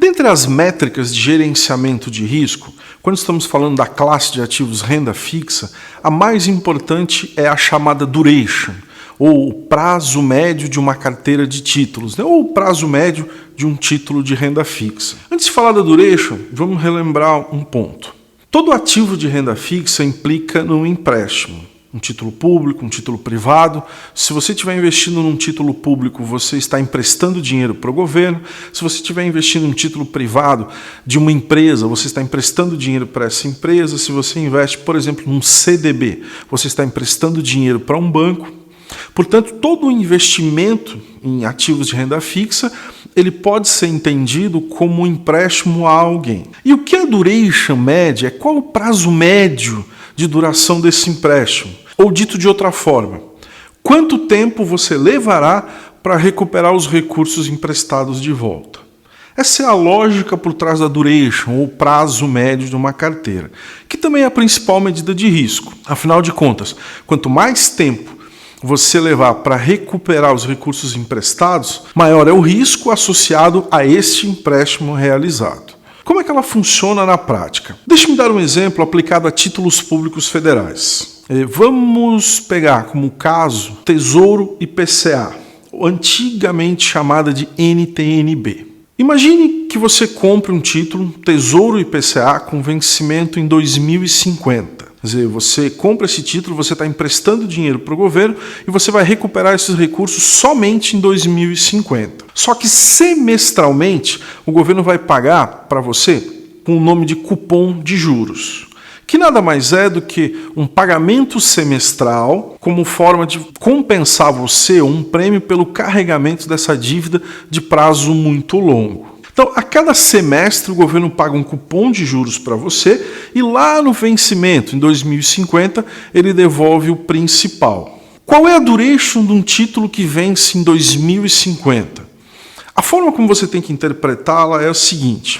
Dentre as métricas de gerenciamento de risco, quando estamos falando da classe de ativos renda fixa, a mais importante é a chamada duration, ou o prazo médio de uma carteira de títulos, ou o prazo médio de um título de renda fixa. Antes de falar da duration, vamos relembrar um ponto. Todo ativo de renda fixa implica num empréstimo. Um título público, um título privado. Se você estiver investindo num título público, você está emprestando dinheiro para o governo. Se você estiver investindo em um título privado de uma empresa, você está emprestando dinheiro para essa empresa. Se você investe, por exemplo, num CDB, você está emprestando dinheiro para um banco. Portanto, todo investimento em ativos de renda fixa, ele pode ser entendido como um empréstimo a alguém. E o que é a duration média? Qual o prazo médio de duração desse empréstimo? Ou dito de outra forma, quanto tempo você levará para recuperar os recursos emprestados de volta? Essa é a lógica por trás da duration, ou prazo médio de uma carteira, que também é a principal medida de risco. Afinal de contas, quanto mais tempo você levar para recuperar os recursos emprestados, maior é o risco associado a este empréstimo realizado. Como é que ela funciona na prática? Deixe-me dar um exemplo aplicado a títulos públicos federais. Vamos pegar como caso Tesouro IPCA, antigamente chamada de NTN-B. Imagine que você compre um título Tesouro IPCA com vencimento em 2050. Quer dizer, você compra esse título, você está emprestando dinheiro para o governo e você vai recuperar esses recursos somente em 2050. Só que semestralmente o governo vai pagar para você com o nome de cupom de juros, que nada mais é do que um pagamento semestral como forma de compensar você um prêmio pelo carregamento dessa dívida de prazo muito longo. Então, a cada semestre, o governo paga um cupom de juros para você e lá no vencimento, em 2050, ele devolve o principal. Qual é a duration de um título que vence em 2050? A forma como você tem que interpretá-la é a seguinte: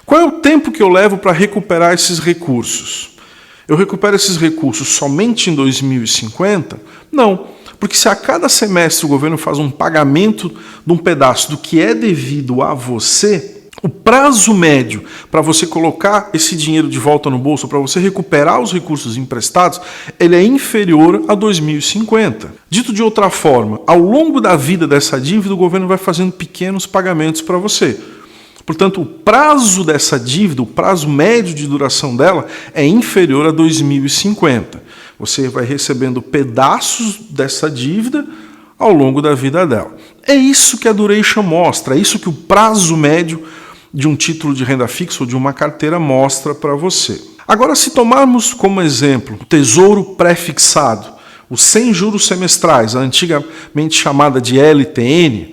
qual é o tempo que eu levo para recuperar esses recursos? Eu recupero esses recursos somente em 2050? Não. Porque se a cada semestre o governo faz um pagamento de um pedaço do que é devido a você, o prazo médio para você colocar esse dinheiro de volta no bolso, para você recuperar os recursos emprestados, ele é inferior a 2050. Dito de outra forma, ao longo da vida dessa dívida, o governo vai fazendo pequenos pagamentos para você. Portanto, o prazo dessa dívida, o prazo médio de duração dela, é inferior a 2050. Você vai recebendo pedaços dessa dívida ao longo da vida dela. É isso que a duration mostra, é isso que o prazo médio de um título de renda fixa ou de uma carteira mostra para você. Agora, se tomarmos como exemplo o Tesouro Pré-Fixado, os 100 juros semestrais, antigamente chamada de LTN,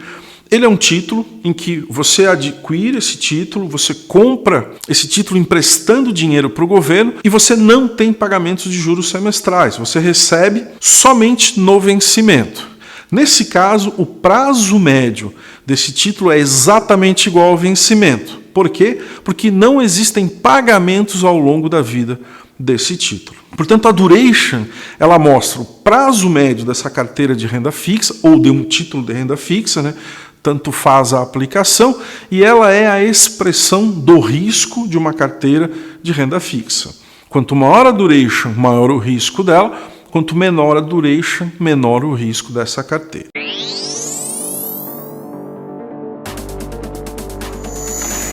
ele é um título em que você adquire esse título, você compra esse título emprestando dinheiro para o governo e você não tem pagamentos de juros semestrais, você recebe somente no vencimento. Nesse caso, o prazo médio desse título é exatamente igual ao vencimento. Por quê? Porque não existem pagamentos ao longo da vida desse título. Portanto, a duration, ela mostra o prazo médio dessa carteira de renda fixa ou de um título de renda fixa, tanto faz a aplicação, e ela é a expressão do risco de uma carteira de renda fixa. Quanto maior a duration, maior o risco dela, quanto menor a duration, menor o risco dessa carteira.